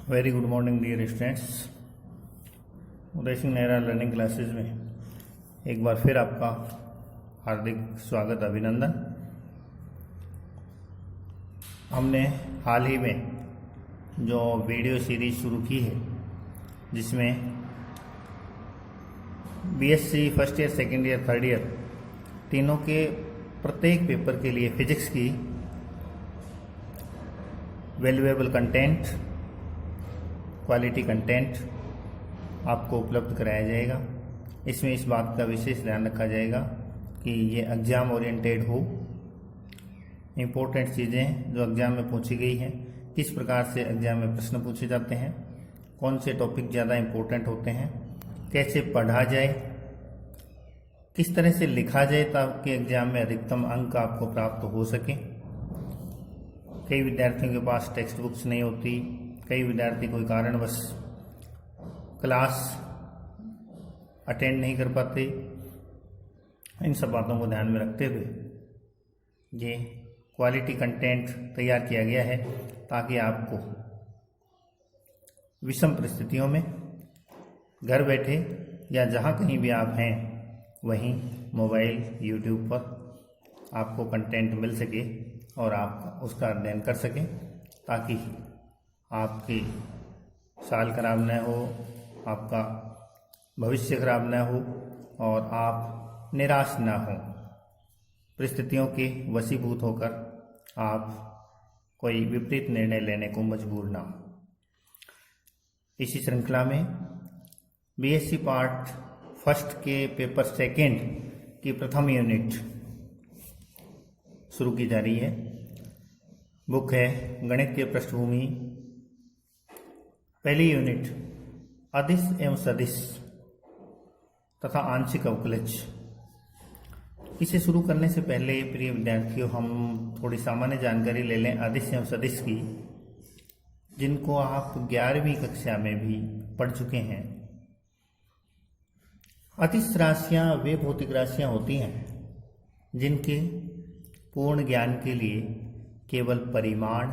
Very good morning dear students. Uday Singh Nehra learning classes में एक बार फिर आपका हार्दिक स्वागत, अभिनंदन। हमने हाल ही में जो वीडियो सीरीज शुरू की है जिसमें BSc first year, second year, third year तीनों के प्रत्येक पेपर के लिए फिजिक्स की वैल्यूएबल कंटेंट, क्वालिटी कंटेंट आपको उपलब्ध कराया जाएगा। इसमें इस बात का विशेष ध्यान रखा जाएगा कि ये एग्ज़ाम ओरिएंटेड हो। इम्पोर्टेंट चीज़ें जो एग्ज़ाम में पूछी गई हैं, किस प्रकार से एग्ज़ाम में प्रश्न पूछे जाते हैं, कौन से टॉपिक ज़्यादा इम्पोर्टेंट होते हैं, कैसे पढ़ा जाए, किस तरह से लिखा जाए ताकि एग्ज़ाम में अधिकतम अंक आपको प्राप्त हो सके। कई विद्यार्थियों के पास टेक्स्ट बुक्स नहीं होती, कई विद्यार्थी कोई कारणवश क्लास अटेंड नहीं कर पाते। इन सब बातों को ध्यान में रखते हुए ये क्वालिटी कंटेंट तैयार किया गया है ताकि आपको विषम परिस्थितियों में घर बैठे या जहाँ कहीं भी आप हैं वहीं मोबाइल, यूट्यूब पर आपको कंटेंट मिल सके और आप उसका अध्ययन कर सकें ताकि आपकी साल खराब न हो, आपका भविष्य खराब न हो और आप निराश न हो, परिस्थितियों के वशीभूत होकर आप कोई विपरीत निर्णय लेने को मजबूर ना हो। इसी श्रृंखला में बीएससी पार्ट फर्स्ट के पेपर सेकेंड की प्रथम यूनिट शुरू की जा रही है। बुक है गणित की पृष्ठभूमि, पहली यूनिट अदिश एवं सदिश तथा आंशिक अवकलज। इसे शुरू करने से पहले प्रिय विद्यार्थियों हम थोड़ी सामान्य जानकारी ले लें अदिश एवं सदिश की, जिनको आप 11वीं कक्षा में भी पढ़ चुके हैं। अदिश राशियां वे भौतिक राशियां होती हैं जिनके पूर्ण ज्ञान के लिए केवल परिमाण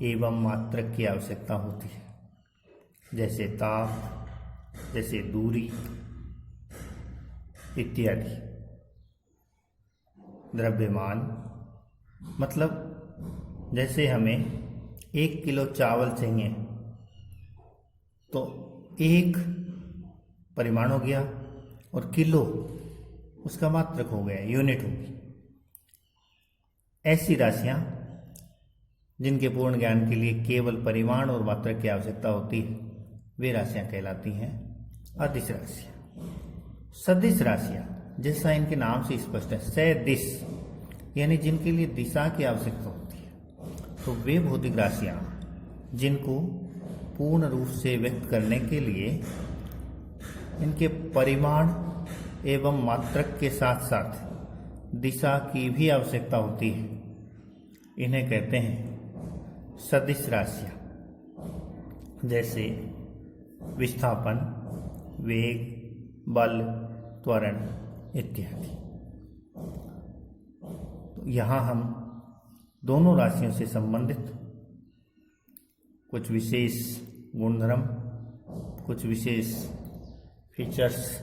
एवं मात्रक की आवश्यकता होती है, जैसे ताप, जैसे दूरी इत्यादि। द्रव्यमान मतलब जैसे हमें 1 किलो चावल चाहिए तो 1 परिमाण हो गया और किलो उसका मात्रक हो गया, यूनिट होगी। ऐसी राशियां जिनके पूर्ण ज्ञान के लिए केवल परिमाण और मात्रक की आवश्यकता होती है वे राशियां कहलाती हैं अदिश राशियां। सदिश राशियां जैसा इनके नाम से स्पष्ट है, सदिश यानी जिनके लिए दिशा की आवश्यकता होती है, तो वे भौतिक राशियां जिनको पूर्ण रूप से व्यक्त करने के लिए इनके परिमाण एवं मात्रक के साथ साथ दिशा की भी आवश्यकता होती है, इन्हें कहते हैं सदिश राशियां। जैसे विस्थापन, वेग, बल, त्वरण इत्यादि। तो यहाँ हम दोनों राशियों से संबंधित कुछ विशेष गुणधर्म, कुछ विशेष फीचर्स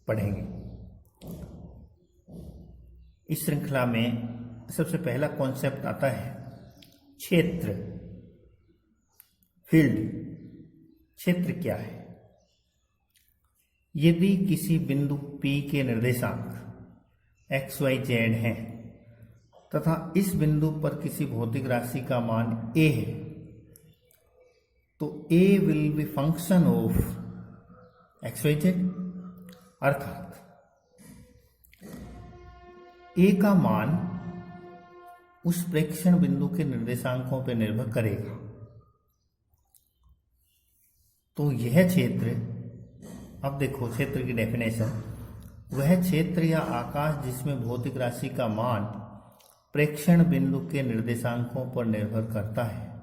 पढ़ेंगे। इस श्रृंखला में सबसे पहला कॉन्सेप्ट आता है क्षेत्र, फील्ड। क्षेत्र क्या है? यदि किसी बिंदु P के निर्देशांक x, y, z हैं तथा इस बिंदु पर किसी भौतिक राशि का मान a है तो a will be function of x, y, z, अर्थात a का मान उस प्रेक्षण बिंदु के निर्देशांकों पर निर्भर करेगा। तो यह क्षेत्र, अब देखो क्षेत्र की डेफिनेशन, वह क्षेत्र या आकाश जिसमें भौतिक राशि का मान प्रेक्षण बिंदु के निर्देशांकों पर निर्भर करता है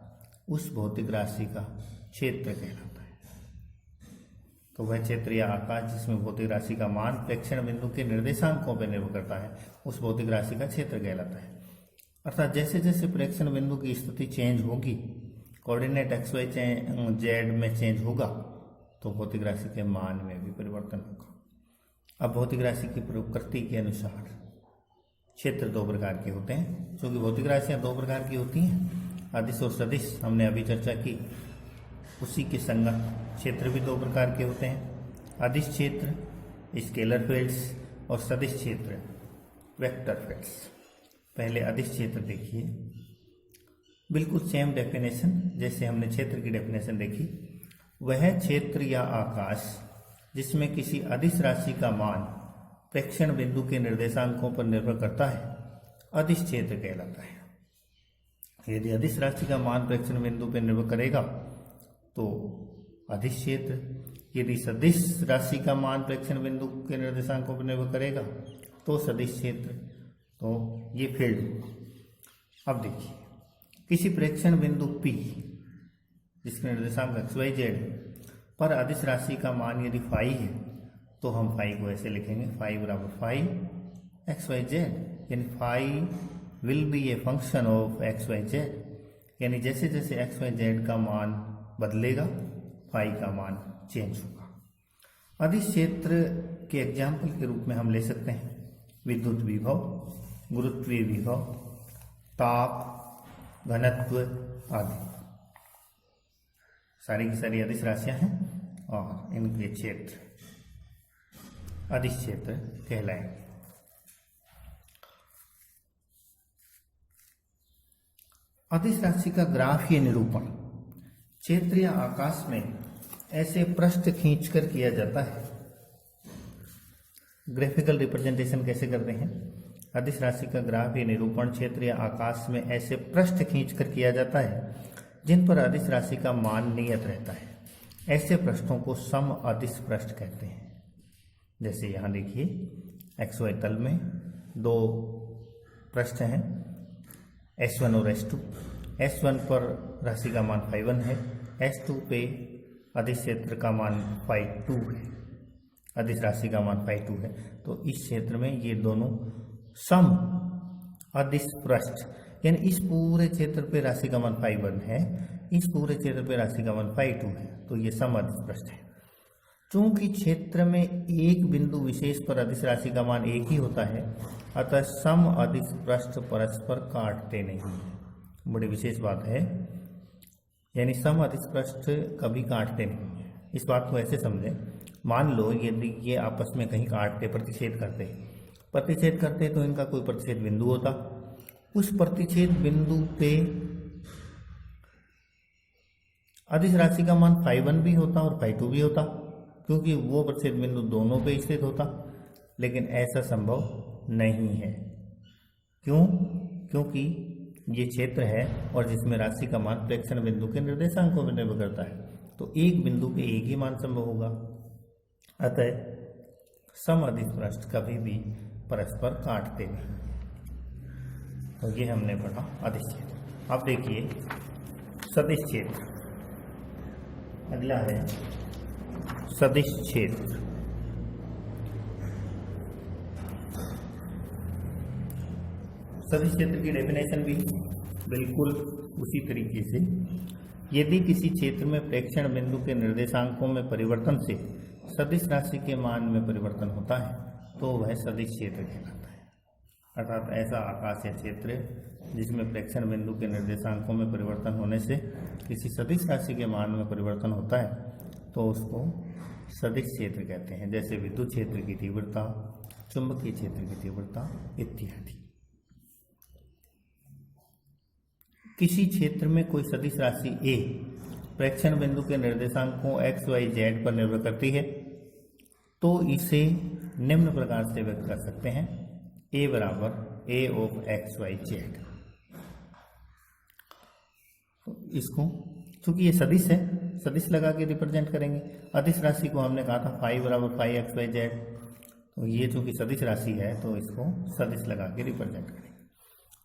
उस भौतिक राशि का क्षेत्र कहलाता है। तो वह क्षेत्र या आकाश जिसमें भौतिक राशि का मान प्रेक्षण बिंदु के निर्देशांकों पर निर्भर करता है उस भौतिक राशि का क्षेत्र कहलाता है। अर्थात जैसे जैसे प्रेक्षण बिंदु की स्थिति चेंज होगी कोऑर्डिनेट एक्स वाई जेड में चेंज होगा तो भौतिक राशि के मान में भी परिवर्तन होगा। अब भौतिक राशि की प्रकृति के अनुसार क्षेत्र दो प्रकार के होते हैं, क्योंकि भौतिक राशियाँ दो प्रकार की होती हैं, अदिश और सदिश, हमने अभी चर्चा की। उसी के संगत क्षेत्र भी दो प्रकार के होते हैं, अदिश क्षेत्र स्केलर फील्ड्स और सदिश क्षेत्र वेक्टर फील्ड्स। पहले अदिश क्षेत्र देखिए, बिल्कुल सेम डेफिनेशन जैसे हमने क्षेत्र की डेफिनेशन देखी। वह क्षेत्र या आकाश जिसमें किसी अदिश राशि का मान प्रेक्षण बिंदु के निर्देशांकों पर निर्भर करता है अदिश क्षेत्र कहलाता है। यदि अदिश राशि का मान प्रेक्षण बिंदु पर निर्भर करेगा तो अदिश क्षेत्र, यदि सदिश राशि का मान प्रेक्षण बिंदु के निर्देशांकों पर निर्भर करेगा तो सदिश क्षेत्र, तो ये फील्ड। अब देखिए, किसी प्रेक्षण बिंदु P जिसके निर्देशांक एक्स वाई जेड पर अदिश राशि का मान यदि फाई है तो हम फाई को ऐसे लिखेंगे, फाई बराबर फाई एक्स वाई जेड, यानी phi will be a function of x y z, यानी जैसे जैसे एक्स वाई जेड का मान बदलेगा फाई का मान चेंज होगा। अदिश क्षेत्र के एग्जाम्पल के रूप में हम ले सकते हैं विद्युत विभव, गुरुत्वीय विभव, ताप, घनत्व आदि। सारी की सारी अदिश राशियां हैं और इनके क्षेत्र अदिश क्षेत्र कहलाएंगे। अदिश राशि का ग्राफीय निरूपण क्षेत्र या आकाश में ऐसे पृष्ठ खींचकर किया जाता है। ग्राफिकल रिप्रेजेंटेशन कैसे करते हैं? अदिश राशि का ग्राफीय निरूपण क्षेत्र या आकाश में ऐसे पृष्ठ खींचकर किया जाता है जिन पर अदिश राशि का मान नियत रहता है। ऐसे पृष्ठों को सम अदिश पृष्ठ कहते हैं। जैसे यहाँ देखिए, एक्स वाई तल में दो पृष्ठ हैं S1 और S2। S1 पर राशि का मान φ1 है, S2 पे अदिश क्षेत्र का मान φ2 है, अदिश राशि का मान φ2 है। तो इस क्षेत्र में ये दोनों सम अदिश पृष्ठ, यानी इस पूरे क्षेत्र पे राशि का मान φ1 है, इस पूरे क्षेत्र पे राशि का मान φ2 है, तो ये सम अदिश पृष्ठ है। चूंकि क्षेत्र में एक बिंदु विशेष पर अदिश राशि का मान एक ही होता है, अतः सम अदिश पृष्ठ परस्पर काटते नहीं हैं। बड़ी विशेष बात है, यानी सम अदिश पृष्ठ कभी काटते नहीं हैं। इस बात को ऐसे समझें, मान लो यदि ये आपस में कहीं काटते, प्रतिच्छेद करते तो इनका कोई प्रतिच्छेद बिंदु होता, उस प्रतिच्छेद बिंदु पे अदिश राशि का मान φ1 भी होता और φ2 भी होता, क्योंकि वो प्रतिच्छेद बिंदु दोनों पे स्थित होता। लेकिन ऐसा संभव नहीं है। क्यों? क्योंकि ये क्षेत्र है और जिसमें राशि का मान प्रेक्षण बिंदु के निर्देशांकों पर निर्भर करता है, तो एक बिंदु पे एक ही मान संभव होगा। अतः सम अदिश पृष्ठ कभी भी परस्पर काटते नहीं। तो ये हमने पढ़ा अदिश क्षेत्र। अब देखिए सदिश क्षेत्र, अगला है सदिश क्षेत्र। सदिश क्षेत्र की डेफिनेशन भी बिल्कुल उसी तरीके से, यदि किसी क्षेत्र में प्रेक्षण बिंदु के निर्देशांकों में परिवर्तन से सदिश राशि के मान में परिवर्तन होता है तो वह सदिश क्षेत्र कहलाता है। अर्थात ऐसा आकाश या क्षेत्र जिसमें प्रेक्षण बिंदु के निर्देशांकों में परिवर्तन होने से किसी सदिश राशि के मान में परिवर्तन होता है तो उसको सदिश क्षेत्र कहते हैं। जैसे विद्युत क्षेत्र की तीव्रता, चुंबकीय क्षेत्र की तीव्रता इत्यादि। किसी क्षेत्र में कोई सदिश राशि A प्रेक्षण बिंदु के निर्देशांकों x, y, z पर निर्भर करती है तो इसे निम्न प्रकार से व्यक्त कर सकते हैं, A बराबर A of x, y, z। इसको चूंकि ये सदिश है, सदिश लगा के रिप्रेजेंट करेंगे। अदिश राशि को हमने कहा था फाई बराबर फाई एक्स वाई जेड, तो ये चूंकि सदिश राशि है तो इसको सदिश लगा के रिप्रेजेंट करेंगे।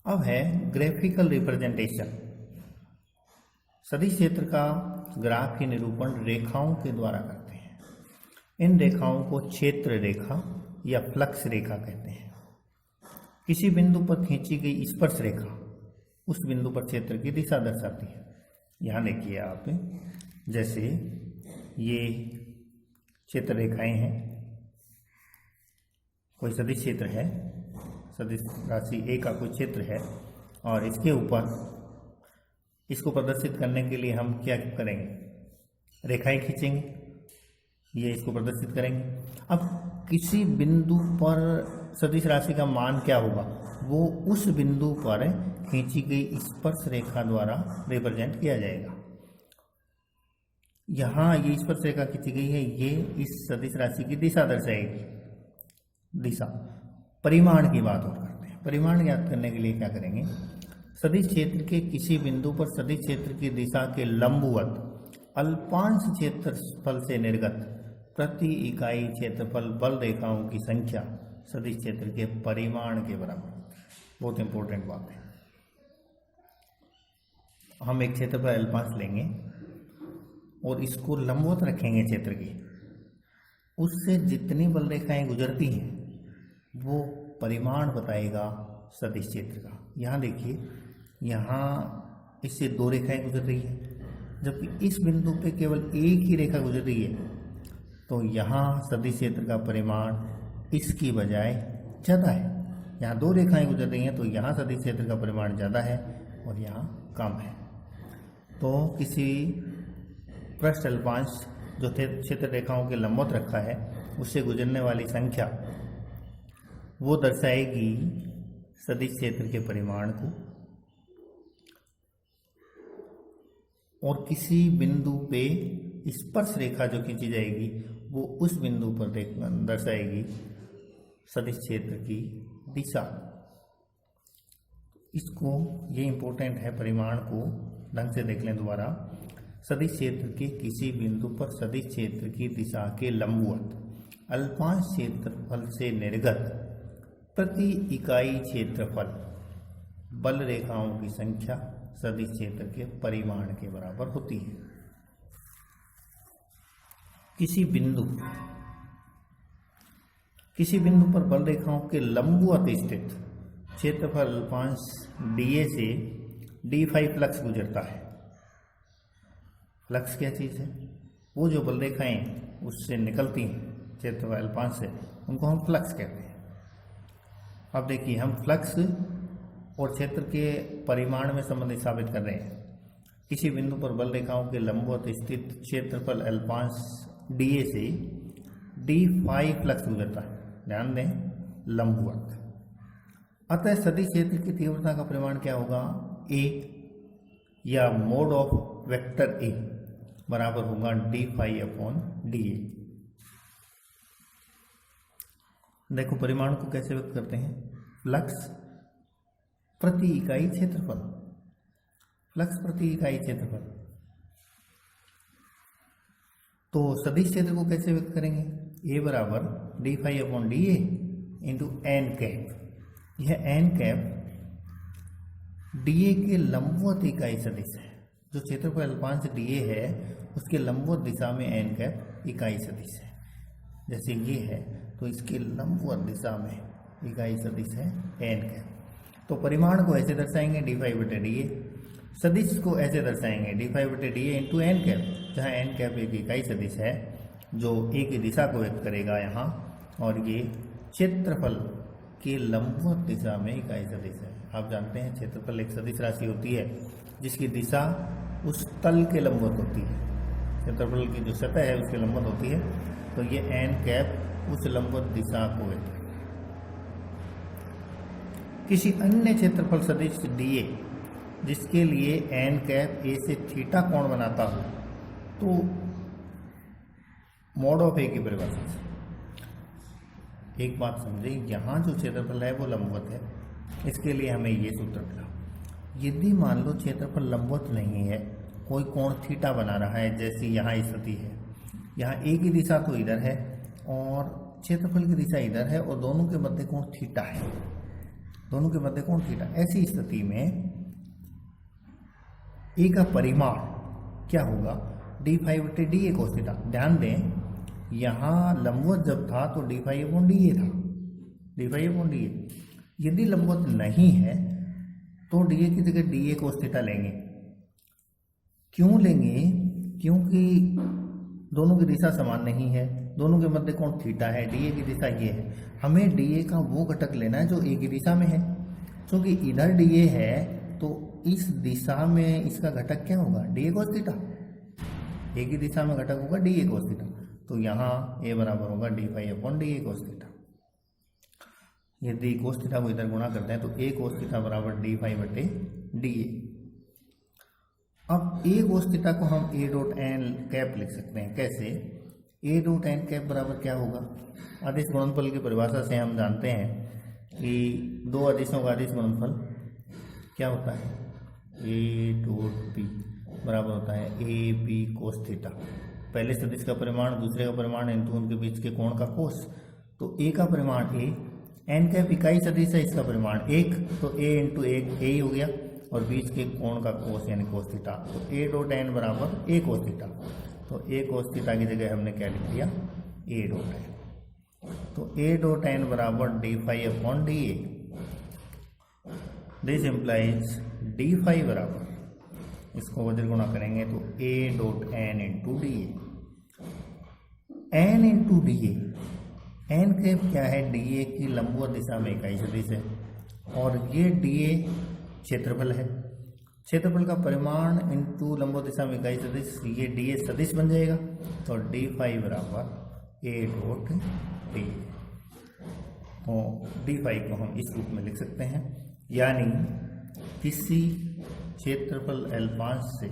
अब है ग्राफिकल रिप्रेजेंटेशन। सदिश क्षेत्र का ग्राफ की निरूपण रेखाओं के द्वारा करते हैं। इन रेखाओं को क्षेत्र रेखा या फ्लक्स रेखा कहते हैं। किसी बिंदु पर खींची गई स्पर्श रेखा उस बिंदु पर क्षेत्र की दिशा दर्शाती है। यहाँ देखिए आप, जैसे ये क्षेत्र रेखाएं हैं, कोई सदिश क्षेत्र है, सदिश राशि ए का कोई क्षेत्र है, और इसके ऊपर इसको प्रदर्शित करने के लिए हम क्या करेंगे, रेखाएं खींचेंगे, ये इसको प्रदर्शित करेंगे। अब किसी बिंदु पर सदिश राशि का मान क्या होगा, वो उस बिंदु पर खींची गई स्पर्श रेखा द्वारा रिप्रेजेंट किया जाएगा। यहाँ ये स्पर्श रेखा खींची गई है, ये इस सदिश राशि की दिशा दर्शाएगी। दिशा, परिमाण की बात और करते हैं। परिमाण ज्ञात करने के लिए क्या करेंगे, सदिश क्षेत्र के किसी बिंदु पर सदिश क्षेत्र की दिशा के लंबवत अल्पांश क्षेत्रफल से निर्गत प्रति इकाई क्षेत्रफल बल रेखाओं की संख्या सदिश क्षेत्र के परिमाण के बराबर। बहुत इंपॉर्टेंट बात है। हम एक क्षेत्रफल अल्पांश लेंगे और इसको लंबवत रखेंगे क्षेत्र की, उससे जितनी बल रेखाएं गुजरती हैं वो परिमाण बताएगा सदिश क्षेत्र का। यहाँ देखिए, यहाँ इससे दो रेखाएं गुजर रही है, जबकि इस बिंदु पे केवल एक ही रेखा गुजर रही है, तो यहाँ सदिश क्षेत्र का परिमाण इसकी बजाय ज़्यादा है। यहाँ दो रेखाएं गुजर रही हैं, तो यहाँ सदिश क्षेत्र का परिमाण ज़्यादा है और यहाँ कम है। तो किसी पृष्ठ अल्पांश जो क्षेत्र रेखाओं के लंबवत रखा है, उससे गुजरने वाली संख्या वो दर्शाएगी सदिश क्षेत्र के परिमाण को, और किसी बिंदु पे स्पर्श रेखा जो खींची जाएगी वो उस बिंदु पर दर्शाएगी सदिश क्षेत्र की दिशा। इसको, ये इम्पोर्टेंट है, परिमाण को ढंग से देख लें दोबारा। सदिश क्षेत्र के किसी बिंदु पर सदिश क्षेत्र की दिशा के लंबवत अल्पांश क्षेत्रफल से निर्गत प्रति इकाई क्षेत्रफल बल रेखाओं की संख्या सदिश क्षेत्र के परिमाण के बराबर होती है। किसी बिंदु पर बल रेखाओं के लंबवत स्थित क्षेत्रफल अल्पांश dA से d5 फ्लक्स गुजरता है। फ्लक्स क्या चीज़ है, वो जो बल रेखाएं उससे निकलती हैं क्षेत्रफल अल्पांश से, उनको हम फ्लक्स कहते हैं। अब देखिए, हम फ्लक्स और क्षेत्र के परिमाण में संबंध साबित कर रहे हैं। किसी बिंदु पर बल रेखाओं के लंबवत स्थित क्षेत्रफल अल्पांश dA से d5 फ्लक्स गुजरता है। ध्यान दें, लंबवत। अतः सदिश क्षेत्र की तीव्रता का परिमाण क्या होगा, A या मोड ऑफ वेक्टर A बराबर होगा d5/dA। देखो परिमाण को कैसे व्यक्त करते हैं, फ्लक्स प्रति इकाई क्षेत्रफल। फ्लक्स प्रति इकाई क्षेत्रफल। तो सदिश क्षेत्र को कैसे व्यक्त करेंगे, A बराबर d5/dA इंटू n कैप। यह n कैप dA के लंबवत इकाई सदिश है। जो क्षेत्रफल अल्पांश dA है उसके लंबवत दिशा में n कैप इकाई सदिश है। जैसे ये है तो इसके लंबवत दिशा में इकाई सदिश है n कैप। तो परिमाण को ऐसे दर्शाएंगे d5/dA, सदिश को ऐसे दर्शाएंगे d5/dA इंटू n कैप, जहाँ n कैप एक इकाई सदिश है जो A की दिशा को व्यक्त करेगा यहाँ, और ये क्षेत्रफल के लंबवत दिशा में इकाई सदिश है। आप जानते हैं क्षेत्रफल एक सदिश राशि होती है जिसकी दिशा उस तल के लंबवत होती है। क्षेत्रफल की जो सतह है उसके लंबवत होती है, तो ये n कैप उस लंबवत दिशा को व्यक्त करेगा। किसी अन्य क्षेत्रफल सदिश dA जिसके लिए n कैप A से थीटा कोण बनाता हो, तो मोड ऑफ A की परिभाषा से एक बात समझे, यहाँ जो क्षेत्रफल है वो लंबवत है, इसके लिए हमें ये सूत्र मिला। यदि मान लो क्षेत्रफल लंबवत नहीं है, कोई कोण थीटा बना रहा है, जैसी यहाँ स्थिति है, यहाँ A की दिशा तो इधर है और क्षेत्रफल की दिशा इधर है और दोनों के मध्य कोण थीटा है, दोनों के मध्य कोण थीटा। ऐसी स्थिति में A का परिमाण क्या होगा, d5/dA cos थीटा। ध्यान दें, यहाँ लंबवत जब था तो d5/dA था, d5/dA। यदि लंबवत नहीं है तो dA की जगह dA cos थीटा लेंगे। क्यों लेंगे? क्योंकि दोनों की दिशा समान नहीं है, दोनों के मध्य कोण थीटा है, डीए की दिशा ये है। हमें डीए का वो घटक लेना है जो ए की दिशा में है, क्योंकि इधर डीए है तो इस दिशा में इसका घटक क्या होगा? DA cos theta. ए की दिशा में घटक होगा डीए कोस थीटा, तो यहाँ ए बराबर होगा d phi upon d a cos theta. यदि कोस थीटा को इधर गुणा करते हैं तो ए कोस थीटा बराबर डी फाई बटे डी ए। अब ए कोस थीटा को हम ए डॉट एन कैप लिख सकते हैं। कैसे? ए डॉट एन कैप बराबर क्या होगा? अदिश गुणनफल की परिभाषा से हम जानते हैं कि दो अदिशों का अदिश गुणनफल क्या होता है? ए डॉट बी बराबर होता है ए बी कोस थीटा। पहले सदिश का परिमाण, दूसरे का परिमाण इंटू उनके बीच के कोण का कोस। तो ए का परिमाण ए, एन कैप इकाई सदिश है, इसका परिमाण 1, तो ए इंटू 1 ए ही हो गया, और बीच के कोण का कोस यानी कोस थीटा। तो ए डॉट एन बराबर ए कोस थीटा। तो ए कोस थीटा की जगह हमने क्या लिख दिया? A dot n. तो ए डॉट एन बराबर d phi upon d a. This implies d phi बराबर, इसको वज्र गुणा करेंगे तो a dot n into d a. N into d a, n cap क्या है? डी ए की लंबवत दिशा में इकाई सदिश है, और ये डी ए क्षेत्रफल है। क्षेत्रफल का परिमाण इंटू लंबवत दिशा में इकाई सदिश, ये डी ए सदिश बन जाएगा। तो डी फाई बराबर ए डॉट डी। तो डी फाई को हम इस रूप में लिख सकते हैं, यानी किसी क्षेत्रफल L5 से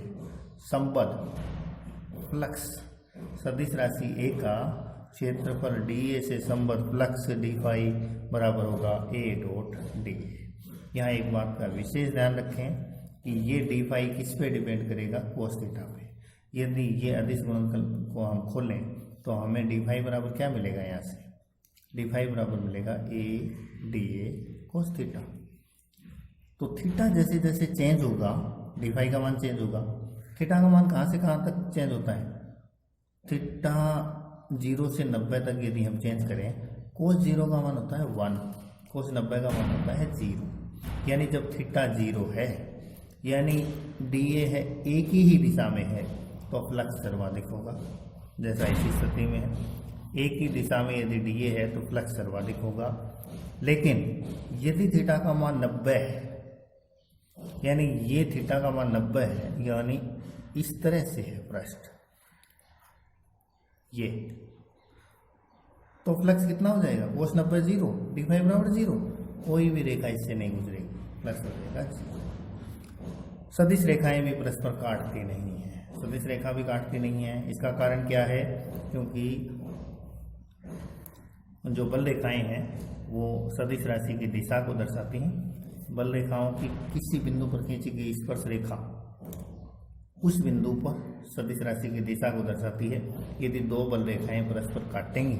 संबद्ध फ्लक्स सदिश राशि ए का क्षेत्रफल डी ए से संबद्ध फ्लक्स डी फाई बराबर होगा ए डॉट डी ए। यहाँ एक बात का विशेष ध्यान रखें कि ये डी फाई किस पे डिपेंड करेगा? कोस थीटा पे। यदि ये अदिश गुणनफल को हम खोलें तो हमें डी फाई बराबर क्या मिलेगा? यहाँ से डी फाई बराबर मिलेगा A D a cos theta. तो थीटा जैसे जैसे चेंज होगा डी फाई का मान चेंज होगा। थीटा का मान कहाँ से कहाँ तक चेंज होता है? थीटा 0 से 90 तक यदि हम चेंज करें, कोस 0 का मान होता है 1, कोस 90 का मान होता है 0। यानी जब थीटा 0 है, यानी डी ए है ए की ही दिशा में है, तो फ्लक्स सर्वाधिक होगा। जैसा इसी स्थिति में है, ए की दिशा में यदि डी ए है तो फ्लक्स सर्वाधिक होगा। लेकिन यदि थीटा का मान 90 है, यानी ये थीटा का मान 90 है, यानी इस तरह से है पृष्ठ ये, तो फ्लक्स कितना हो जाएगा? कोस 90 0, डी फाई बराबर 0। कोई भी रेखा इससे नहीं गुजरेगी, फ्लक्स हो जाएगा 0। सदिश रेखाएं भी परस्पर काटती नहीं है, सदिश रेखा भी काटती नहीं है। इसका कारण क्या है? क्योंकि जो बल रेखाएं हैं वो सदिश राशि की दिशा को दर्शाती हैं। बल रेखाओं की किसी बिंदु पर खींची गई स्पर्श रेखा उस बिंदु पर सदिश राशि की दिशा को दर्शाती है। यदि दो बल रेखाएं परस्पर काटेंगी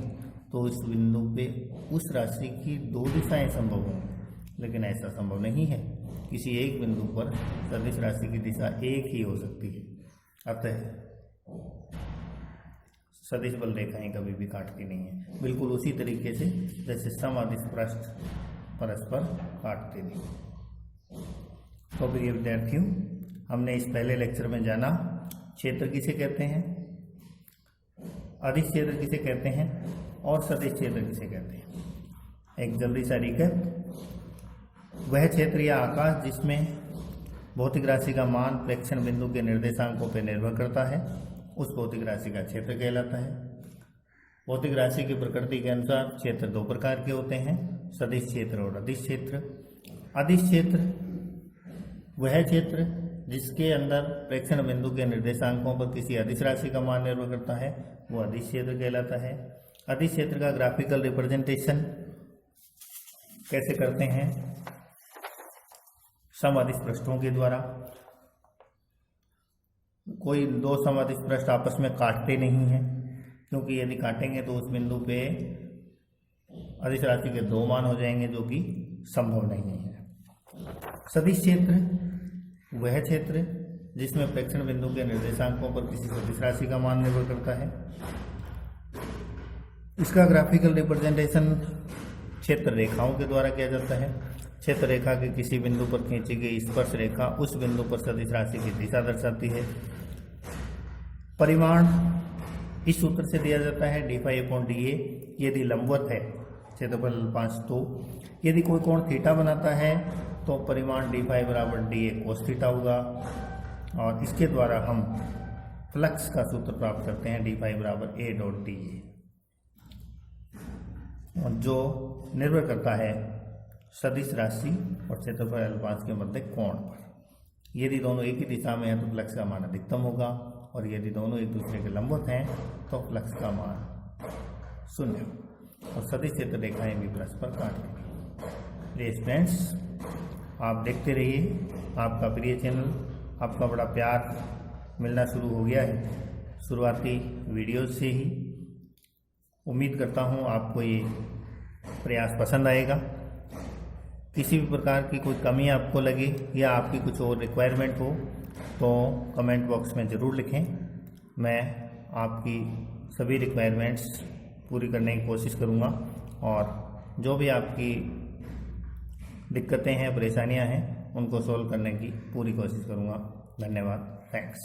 तो इस बिंदु पे उस राशि की दो दिशाएं संभव होंगी, लेकिन ऐसा संभव नहीं है। किसी एक बिंदु पर सदिश राशि की दिशा एक ही हो सकती है। अतः सदिश बल रेखाएं कभी भी काटती नहीं है, बिल्कुल उसी तरीके से जैसे समअदिश पृष्ठ परस्पर काटते नहीं। तो प्रिय विद्यार्थियों, हमने इस पहले लेक्चर में जाना क्षेत्र किसे कहते हैं, अदिश क्षेत्र किसे कहते हैं और सदिश क्षेत्र किसे कहते हैं। एक जल्दी सा रिकैप, वह क्षेत्र या आकाश जिसमें भौतिक राशि का मान प्रेक्षण बिंदु के निर्देशांकों पर निर्भर करता है, उस भौतिक राशि का क्षेत्र कहलाता है। भौतिक राशि की प्रकृति के अनुसार क्षेत्र दो प्रकार के होते हैं, सदिश क्षेत्र और अदिश क्षेत्र। अदिश क्षेत्र वह क्षेत्र जिसके अंदर प्रेक्षण बिंदु के निर्देशांकों पर किसी अदिश राशि का मान निर्भर करता है, वो अदिश क्षेत्र कहलाता है। अदिश क्षेत्र का ग्राफिकल रिप्रेजेंटेशन कैसे करते हैं? समअदिश पृष्ठों के द्वारा। कोई दो समअदिश पृष्ठ आपस में काटते नहीं हैं, क्योंकि यदि काटेंगे तो उस बिंदु पे अदिश राशि के दो मान हो जाएंगे, जो कि संभव नहीं है। सदिश क्षेत्र वह क्षेत्र जिसमें प्रेक्षण बिंदु के निर्देशांकों पर किसी सदिश राशि का मान निर्भर करता है। इसका ग्राफिकल रिप्रेजेंटेशन क्षेत्र रेखाओं के द्वारा किया जाता है। क्षेत्र रेखा के किसी बिंदु पर खींची गई स्पर्श रेखा उस बिंदु पर सदिश राशि की दिशा दर्शाती है। परिमाण इस सूत्र से दिया जाता है d5/dA। यदि लंबवत है क्षेत्रफल L5 तो यदि कोई कोण थीटा बनाता है तो परिमाण d5 बराबर dA cos थीटा होगा। और इसके द्वारा हम फ्लक्स का सूत्र प्राप्त करते हैं d5 बराबर A.dA, और जो निर्भर करता है सदिश राशि और क्षेत्रफल L5 के मध्य कोण पर। यदि दोनों एक ही दिशा में हैं तो फ्लक्स का मान अधिकतम होगा, और यदि दोनों एक दूसरे के लंबवत हैं तो फ्लक्स का मान 0, और सदिश क्षेत्र रेखाएं भी परस्पर काट लेंगी। प्लीज फ्रेंड्स, आप देखते रहिए, आपका प्रिय चैनल, आपका बड़ा प्यार मिलना शुरू हो गया है शुरुआती वीडियो से ही। उम्मीद करता हूँ आपको ये प्रयास पसंद आएगा। किसी भी प्रकार की कोई कमी आपको लगे या आपकी कुछ और रिक्वायरमेंट हो तो कमेंट बॉक्स में ज़रूर लिखें। मैं आपकी सभी रिक्वायरमेंट्स पूरी करने की कोशिश करूँगा, और जो भी आपकी दिक्कतें हैं, परेशानियां हैं, उनको सॉल्व करने की पूरी कोशिश करूँगा। धन्यवाद। थैंक्स।